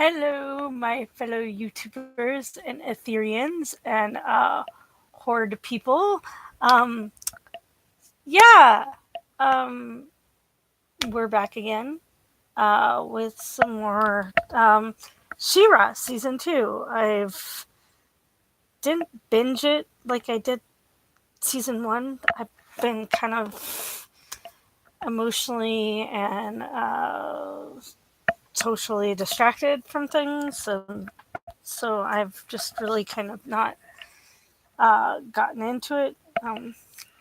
Hello, my fellow YouTubers and Ethereans and Horde people. Um, yeah, um, we're back again with some more She-Ra season 2. I've didn't binge it like I did season 1. I've been kind of emotionally and socially distracted from things, so I've just really kind of not gotten into it.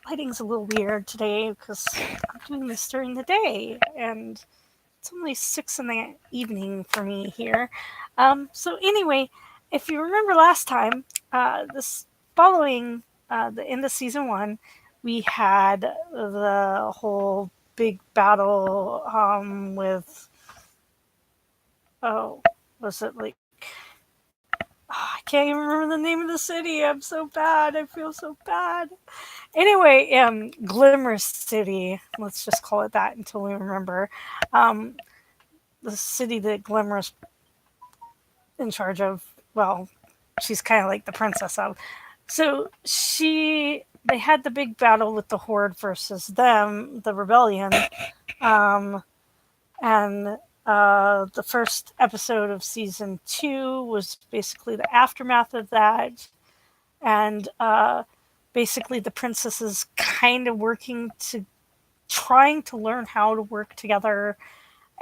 Lighting's a little weird today because I'm doing this during the day and it's only 6 in the evening for me here. So, anyway, if you remember last time, this following the end of season 1, we had the whole big battle with, oh, was it like I can't even remember the name of the city. I'm so bad. I feel so bad. Anyway, Glimmer City. Let's just call it that until we remember. Um, the city that Glimmer's in charge of. Well, she's kind of like the princess of. So they had the big battle with the Horde versus them, the rebellion, um, and the first episode of season 2 was basically the aftermath of that, and basically the princesses kind of working to trying to learn how to work together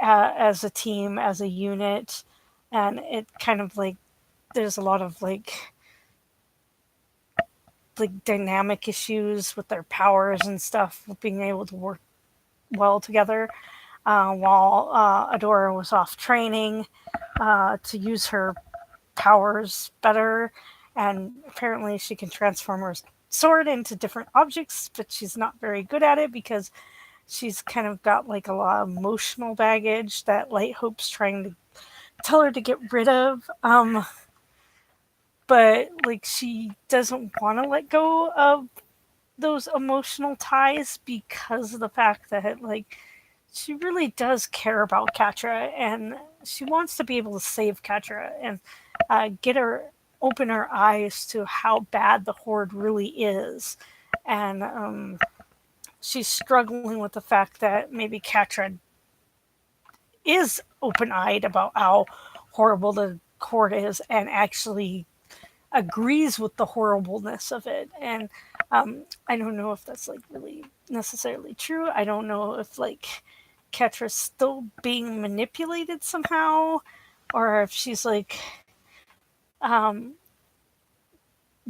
as a team, as a unit, and it kind of like there's a lot of like dynamic issues with their powers and stuff, with being able to work well together. While Adora was off training to use her powers better, and apparently she can transform her sword into different objects, but she's not very good at it because she's kind of got like a lot of emotional baggage that Light Hope's trying to tell her to get rid of. But like she doesn't want to let go of those emotional ties because of the fact that like she really does care about Catra and she wants to be able to save Catra and get her open her eyes to how bad the Horde really is. And she's struggling with the fact that maybe Catra is open eyed about how horrible the Horde is and actually agrees with the horribleness of it. And I don't know if that's like really necessarily true. I don't know if like Ketra's still being manipulated somehow, or if she's like um,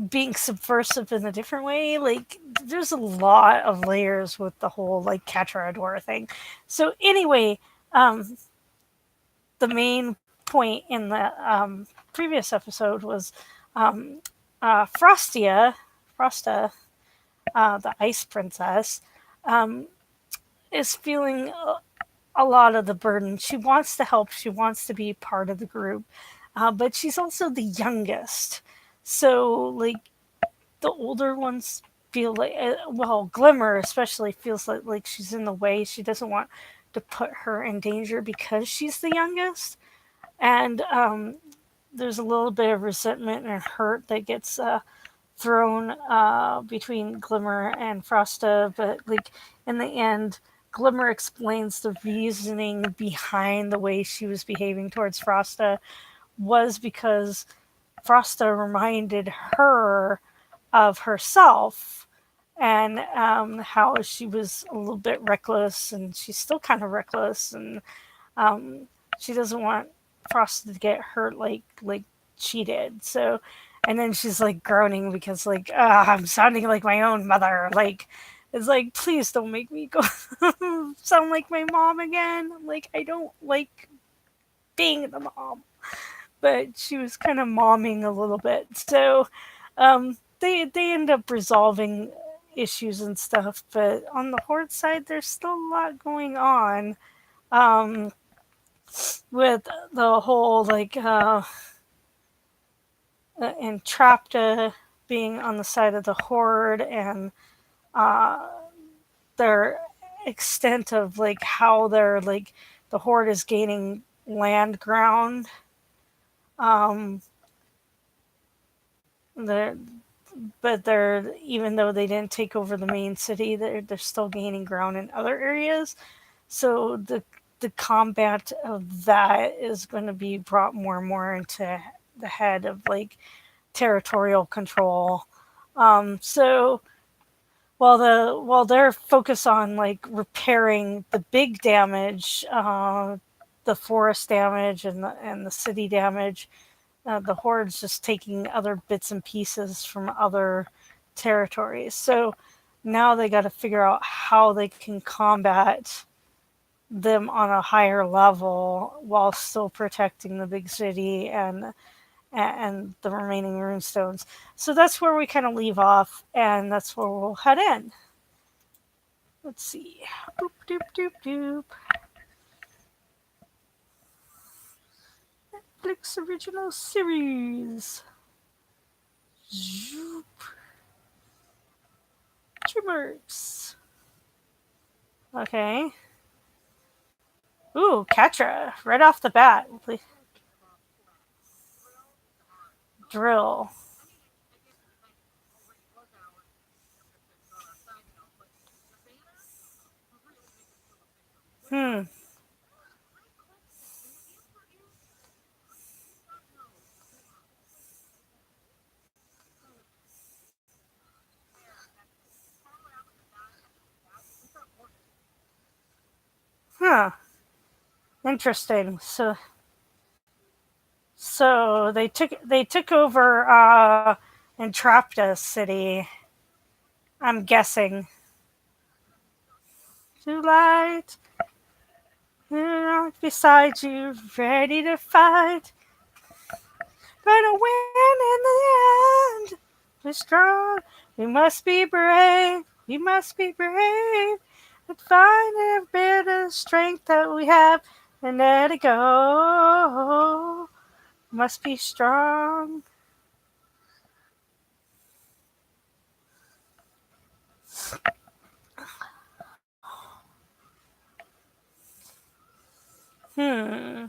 being subversive in a different way. Like there's a lot of layers with the whole like Catra Adora thing. So anyway, um, the main point in the previous episode was um, Frosta, the Ice Princess, um, is feeling a lot of the burden. She wants to help. She wants to be part of the group, but she's also the youngest. So like the older ones feel like, well, Glimmer especially feels like she's in the way. She doesn't want to put her in danger because she's the youngest, and there's a little bit of resentment and hurt that gets thrown between Glimmer and Frosta, but like in the end, Glimmer explains the reasoning behind the way she was behaving towards Frosta was because Frosta reminded her of herself and how she was a little bit reckless, and she's still kind of reckless, and um, she doesn't want Frosta to get hurt like she did. So, and then she's like groaning because like I'm sounding like my own mother. Like it's like please don't make me go sound like my mom again. Like I don't like being the mom, but she was kind of momming a little bit. So they end up resolving issues and stuff, but on the Horde side, there's still a lot going on. Um, with the whole like Entrapta being on the side of the Horde and uh, their extent of like how they're like the Horde is gaining land ground Um, they're, but they're even though they didn't take over the main city, they're still gaining ground in other areas. So the combat of that is going to be brought more and more into the head of like territorial control. So while they're focused on like repairing the big damage, the forest damage and the city damage, the horde's just taking other bits and pieces from other territories. So now they got to figure out how they can combat them on a higher level while still protecting the big city and the remaining runestones. So that's where we kind of leave off, and that's where we'll head in. Let's see. Boop doop doop doop. Netflix original series. Zoop. Dreamworks. Okay. Ooh, Katra. Right off the bat. Drill. Hmm. Huh. Interesting. So they took over Entrapta city. I'm guessing. To light, beside you, ready to fight. Gonna win in the end. We're strong. We must be brave. We must be brave. And find a bit of strength that we have and let it go. Must be strong. Hmm.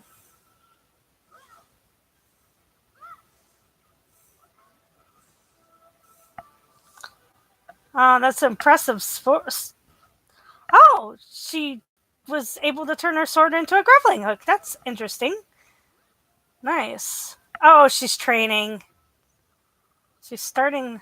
That's impressive. Oh, she was able to turn her sword into a grappling hook. That's interesting. Nice. Oh, she's training. She's starting.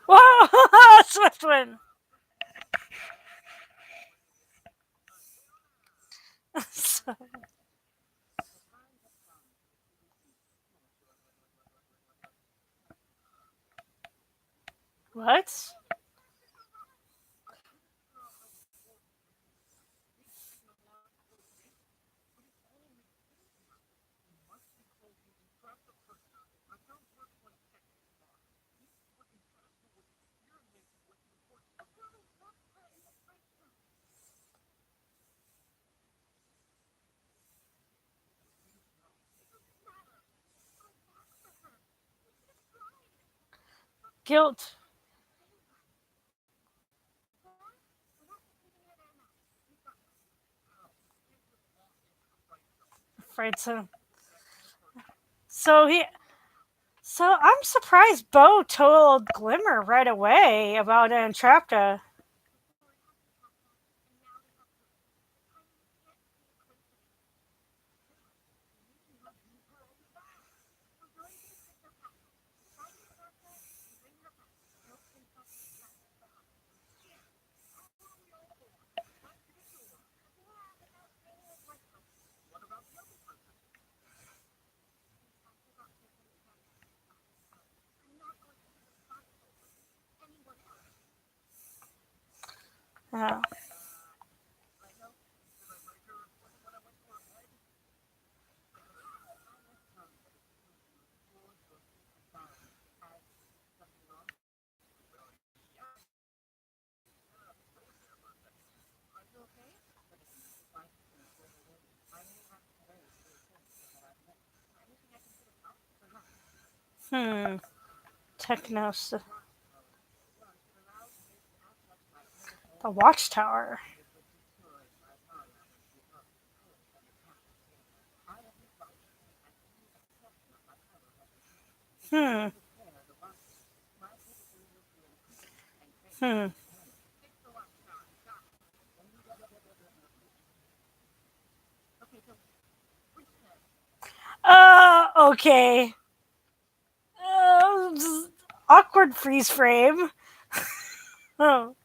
Whoa! Swiftwind! What? Guilt. Afraid so. So he. So I'm surprised Bo told Glimmer right away about Entrapta. Yeah. Hmm. Technos. The Watchtower. Hmm. Hmm. Okay. Awkward freeze frame. Oh.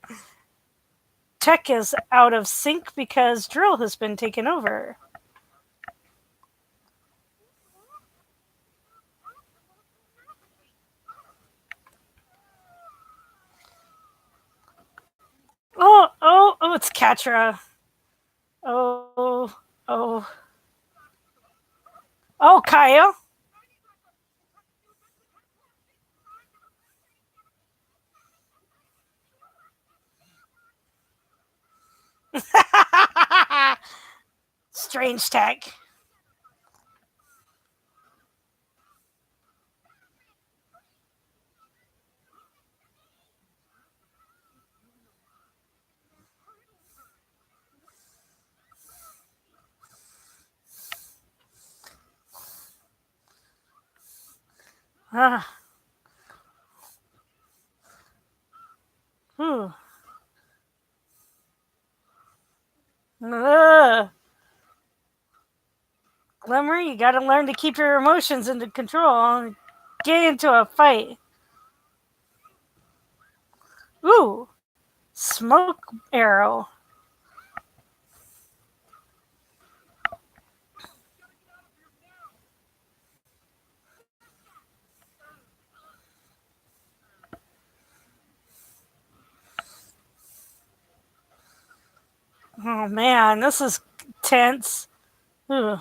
Tech is out of sync because drill has been taken over. Oh, it's Katra. Oh, oh, oh, Kyle. Strange tech. Ah, ooh. Ugh. Glimmer, you gotta learn to keep your emotions under control. Get into a fight. Ooh, smoke arrow. Oh man, this is tense. Ooh.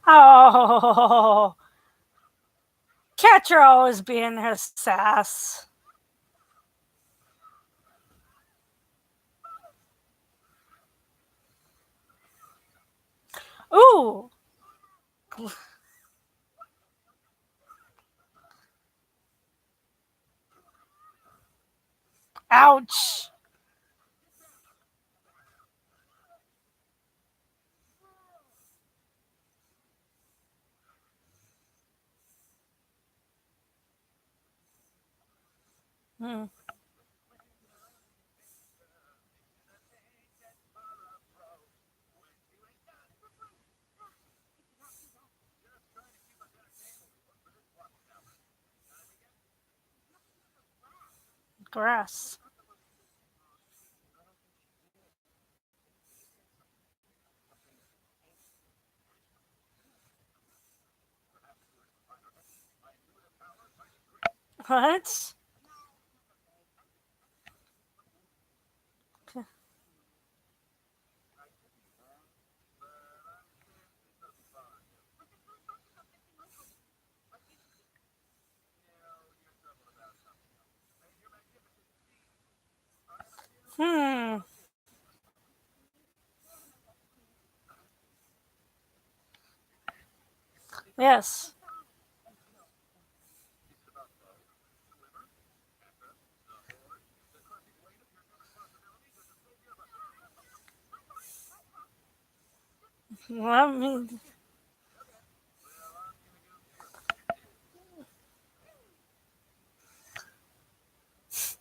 Oh, Catcher always being her sass. Ooh, ouch. Hmm. Grass. What? Hmm. Yes. Well, I mean,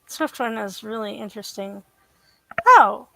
Swift one is really interesting. Oh.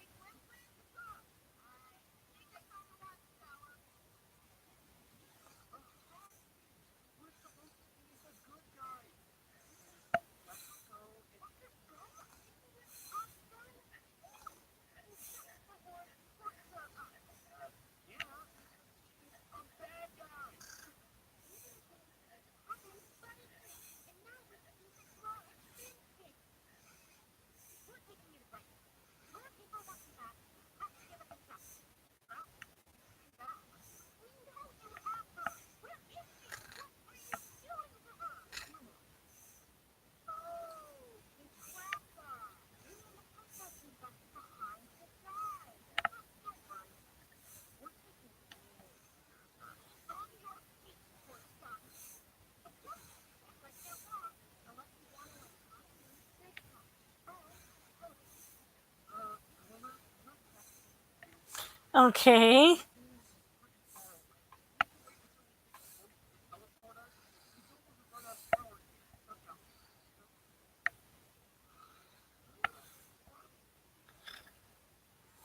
Okay.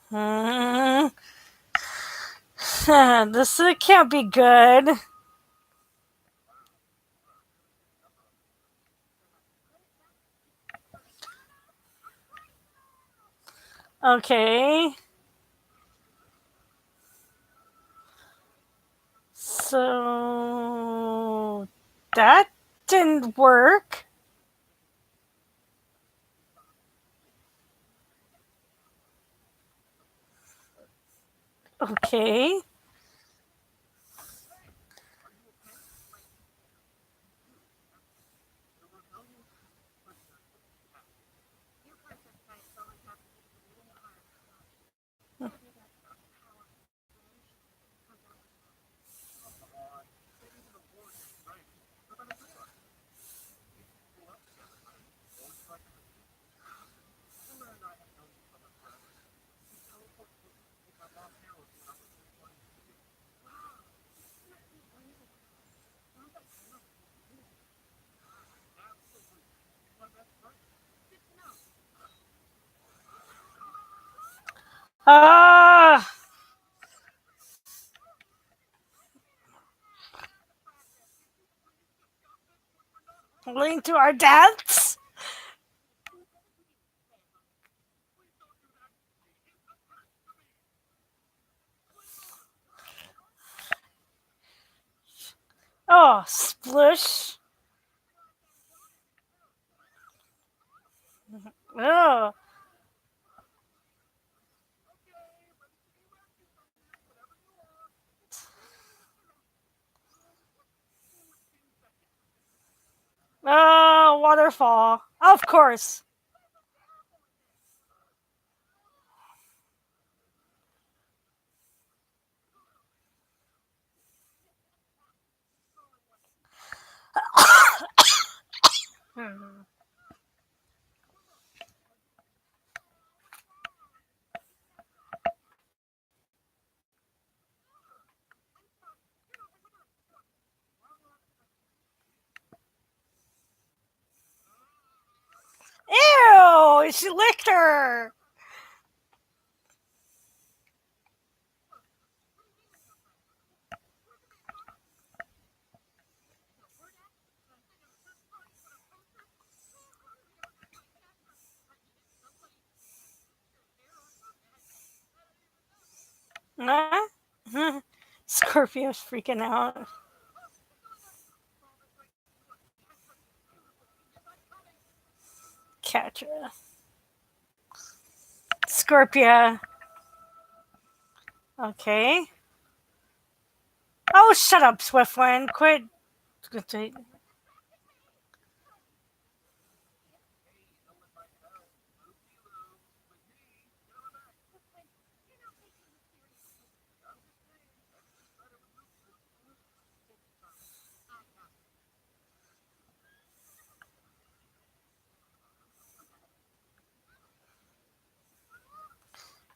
Hmm. This can't be good. Okay. So that didn't work. Okay. Ah, linked to our deaths. Oh, splush. Oh, oh, waterfall. Of course. Hmm. Ew, she licked her. Huh? Scorpio's freaking out. Catra. Scorpio. Okay. Oh, shut up, Swiftwind. Quit.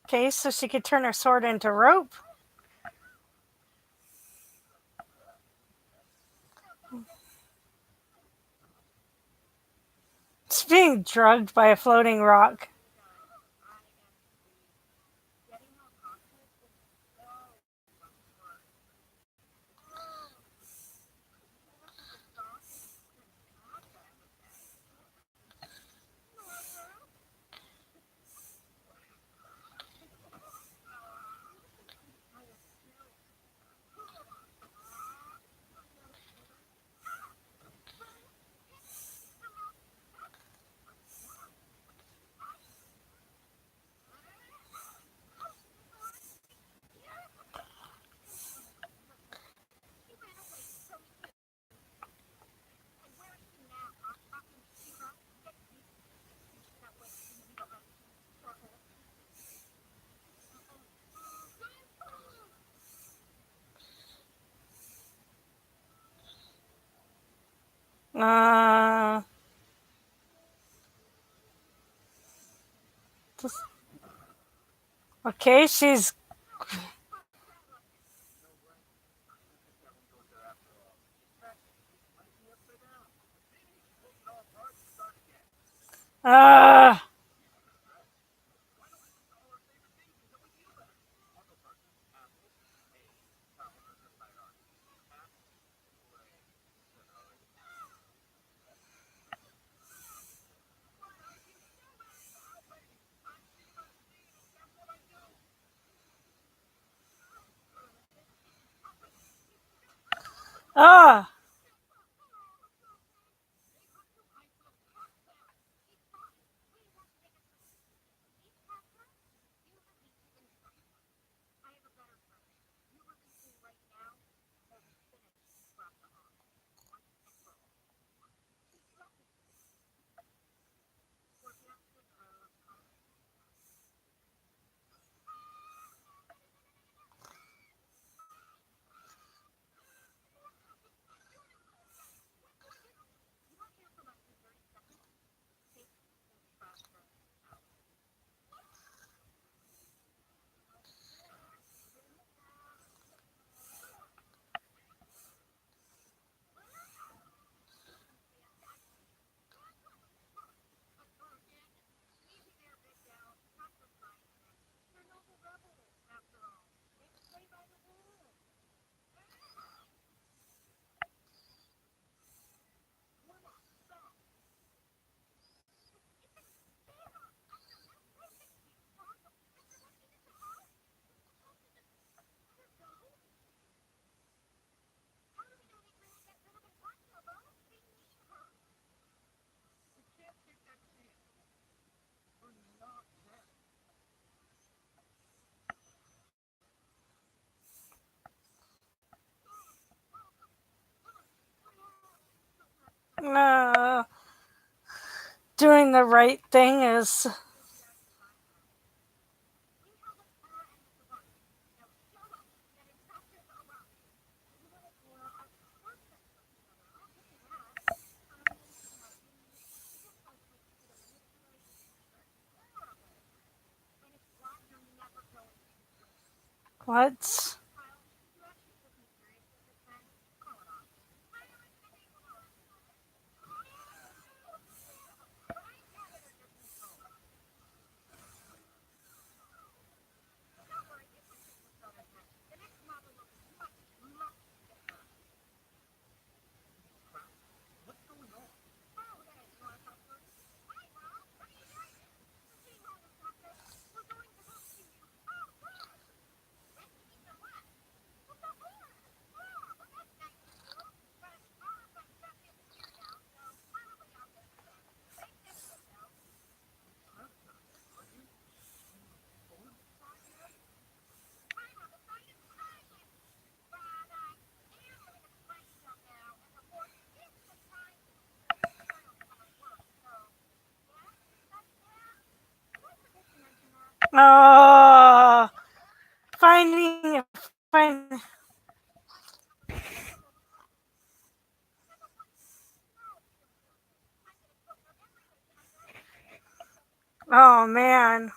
Okay, so she could turn her sword into rope. It's being drugged by a floating rock. Uh, okay, she's Ah, ah. Uh, doing the right thing is. What? Oh, finding, find. Oh man.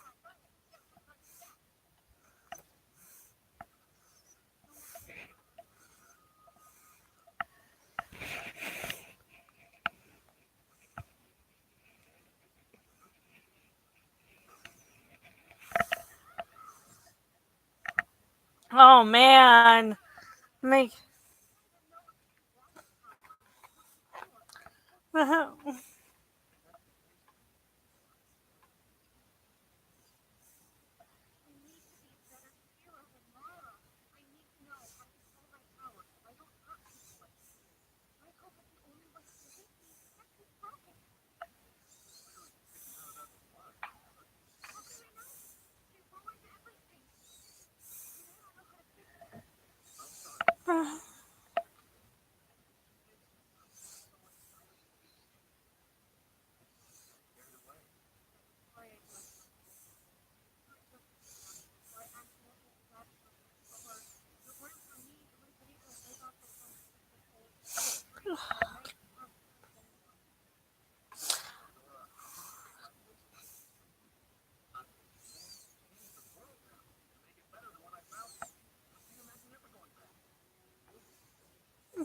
Oh man. Make.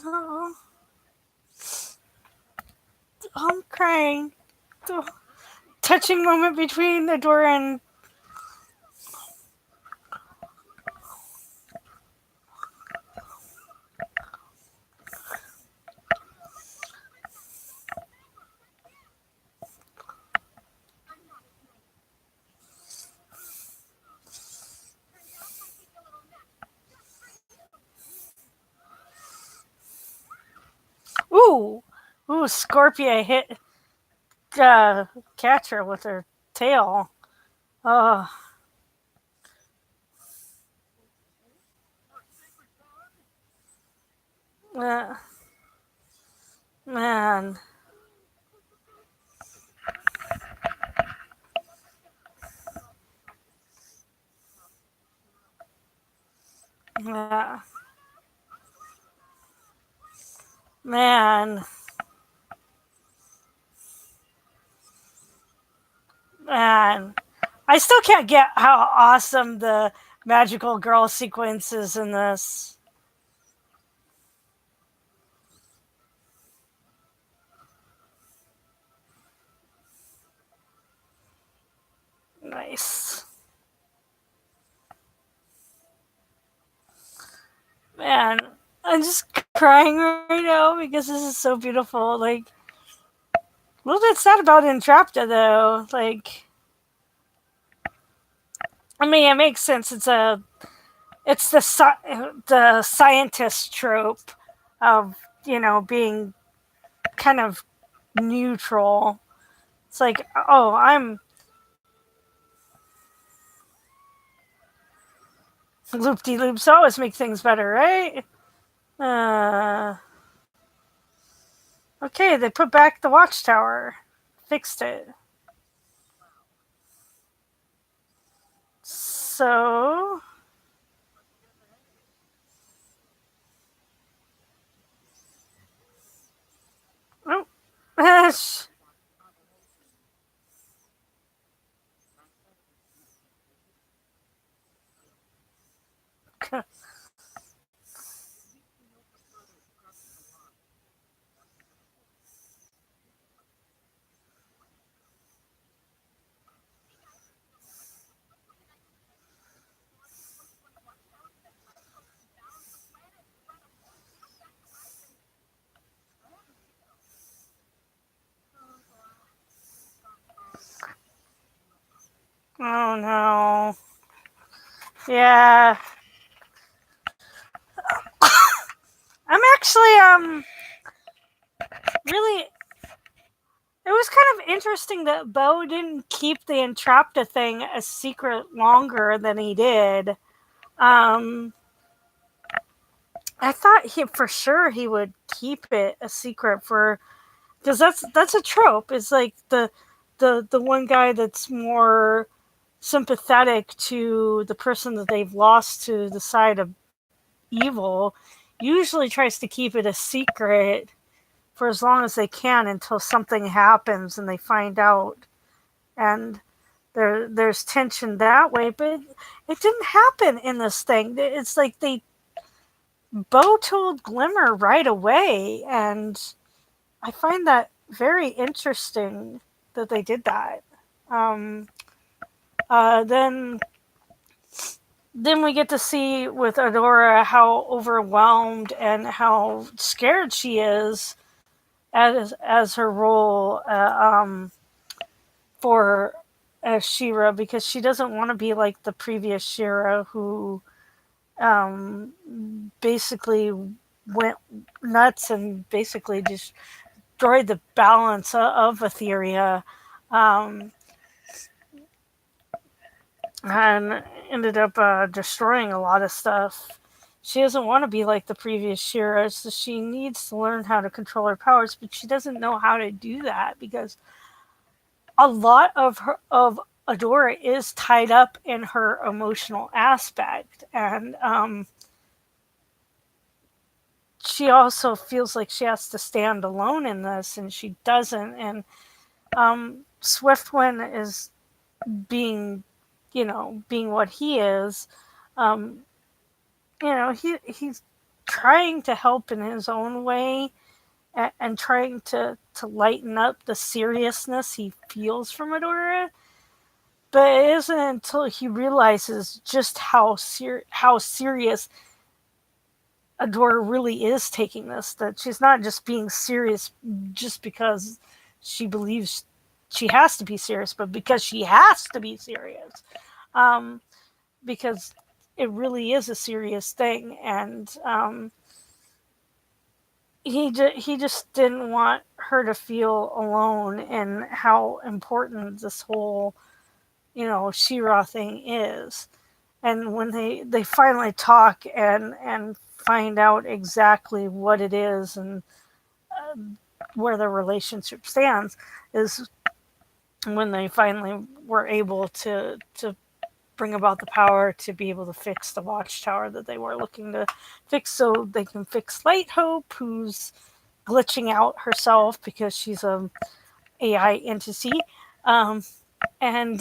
Oh, I'm crying. Oh, touching moment between Adora and. Ooh! Ooh, Scorpia hit Catcher with her tail. Oh, uh, man. Yeah. Man. Man. I still can't get how awesome the magical girl sequence is in this. Nice. Man, I'm just crying right now because this is so beautiful. Like, a little bit sad about Entrapta though. Like, I mean, it makes sense. It's the scientist trope of being kind of neutral. It's like, oh, I'm loop de loops always make things better, right? Uh, okay, they put back the watchtower, fixed it. So, oh, oh no, yeah. I'm actually really. It was kind of interesting that Bo didn't keep the Entrapta thing a secret longer than he did. Um, I thought for sure he would keep it a secret for because that's a trope. It's like the one guy that's more sympathetic to the person that they've lost to the side of evil usually tries to keep it a secret for as long as they can until something happens and they find out, and there's tension that way. But it didn't happen in this thing. It's like they Bo told Glimmer right away, and I find that very interesting that they did that. Um, then we get to see with Adora how overwhelmed and how scared she is as her role for as She-Ra, because she doesn't want to be like the previous She-Ra who basically went nuts and basically destroyed the balance of Etheria, um, and ended up destroying a lot of stuff. She doesn't want to be like the previous She-Ra, so she needs to learn how to control her powers, but she doesn't know how to do that because a lot of Adora is tied up in her emotional aspect, and she also feels like she has to stand alone in this, and she doesn't. And Swiftwind is being, being what he is. Um, he's trying to help in his own way, and trying to lighten up the seriousness he feels from Adora. But it isn't until he realizes just how serious Adora really is taking this, that she's not just being serious just because she believes she has to be serious, but because she has to be serious. Um, because it really is a serious thing, and he just didn't want her to feel alone in how important this whole She-Ra thing is. And when they finally talk and find out exactly what it is, and where their relationship stands, is when they finally were able to bring about the power to be able to fix the watchtower that they were looking to fix, so they can fix Light Hope, who's glitching out herself because she's a AI entity, um, and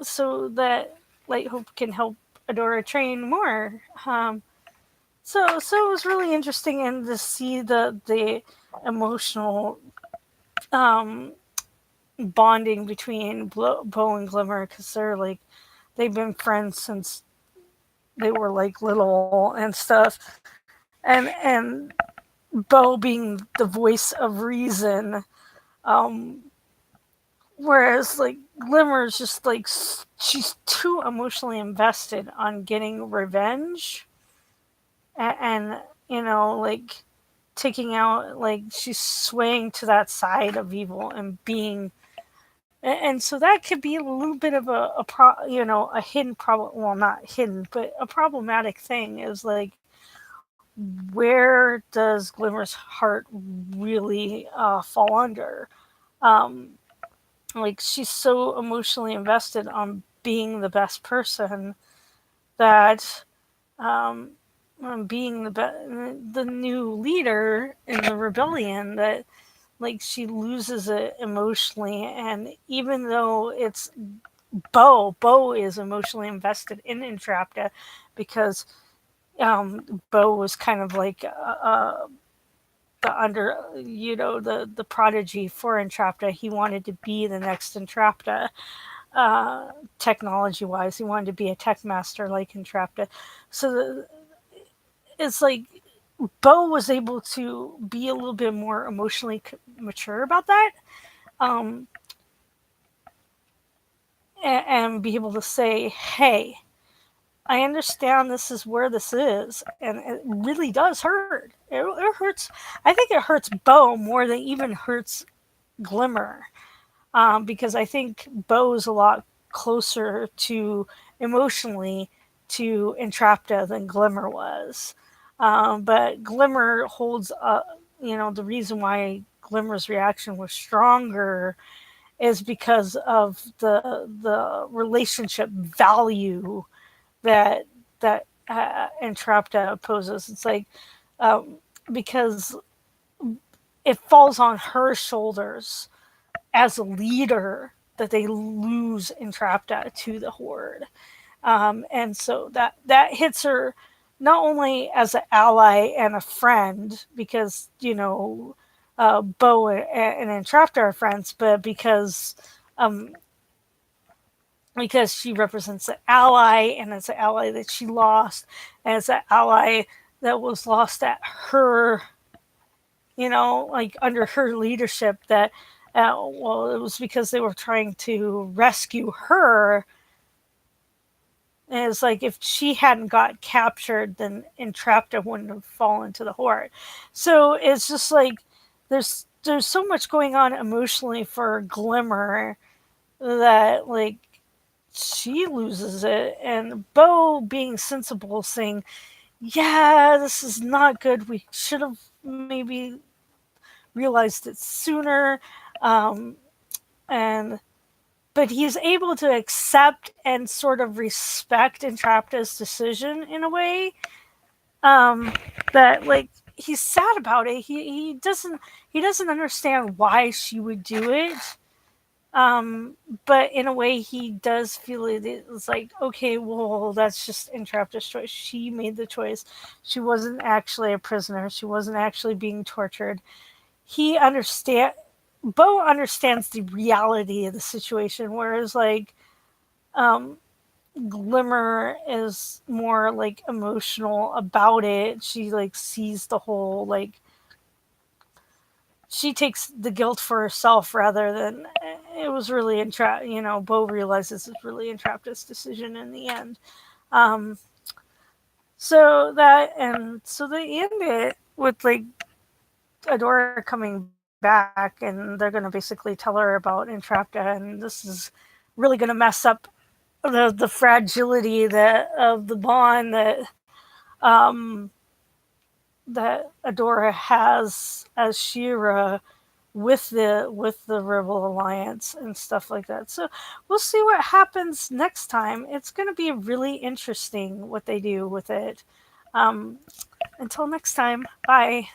so that Light Hope can help Adora train more. So it was really interesting, and to see the emotional um, bonding between Bow and Glimmer, because they've been friends since they were like little and stuff, and Bow being the voice of reason, um, whereas like Glimmer's just like she's too emotionally invested on getting revenge, and like taking out, like she's swaying to that side of evil and being, and so that could be a little bit of a hidden problem, well, not hidden, but a problematic thing, is like, where does Glimmer's heart really fall under? um like, she's so emotionally invested on being the best person, that um being the new leader in the rebellion, that like she loses it emotionally. And even though it's Bow is emotionally invested in Entrapta, because Bow was kind of like the the prodigy for Entrapta. He wanted to be the next Entrapta, technology wise. He wanted to be a tech master like Entrapta. So it's like Bow was able to be a little bit more emotionally mature about that, um, and be able to say, "Hey, I understand this is where this is, and it really does hurt. It hurts. I think it hurts Bow more than even hurts Glimmer, because I think Bow's a lot closer to emotionally to Entrapta than Glimmer was. But Glimmer holds the reason why Glimmer's reaction was stronger is because of the relationship value that Entrapta poses. It's like, um, because it falls on her shoulders as a leader that they lose Entrapta to the Horde, and so that hits her not only as an ally and a friend, because Bow and Entrapta are friends, but um, because she represents an ally, and it's an ally that she lost, and it's an ally that was lost at her, like under her leadership. That well, it was because they were trying to rescue her, and it's like, if she hadn't got captured, then Entrapta wouldn't have fallen to the Horde. So it's just like, there's so much going on emotionally for Glimmer, that like she loses it, and Bow being sensible, saying, "Yeah, this is not good. We should have maybe realized it sooner." Um, and but he's able to accept and sort of respect Entrapta's decision in a way, um, that like he's sad about it. He doesn't understand why she would do it, Um, but in a way, he does feel it's like, okay, well, that's just Entrapta's choice. She made the choice. She wasn't actually a prisoner. She wasn't actually being tortured. He understand. Bo understands the reality of the situation, whereas like um, Glimmer is more like emotional about it. She like sees the whole like she takes the guilt for herself rather than it was really entrapped. You know, Bo realizes it's really entrapped his decision in the end. Um, so they end it with like Adora coming back, and they're going to basically tell her about Entrapta, and this is really going to mess up the fragility that of the bond um, that Adora has as Shira with the Rebel Alliance and stuff like that. So we'll see what happens next time. It's going to be really interesting what they do with it. Um, until next time, bye.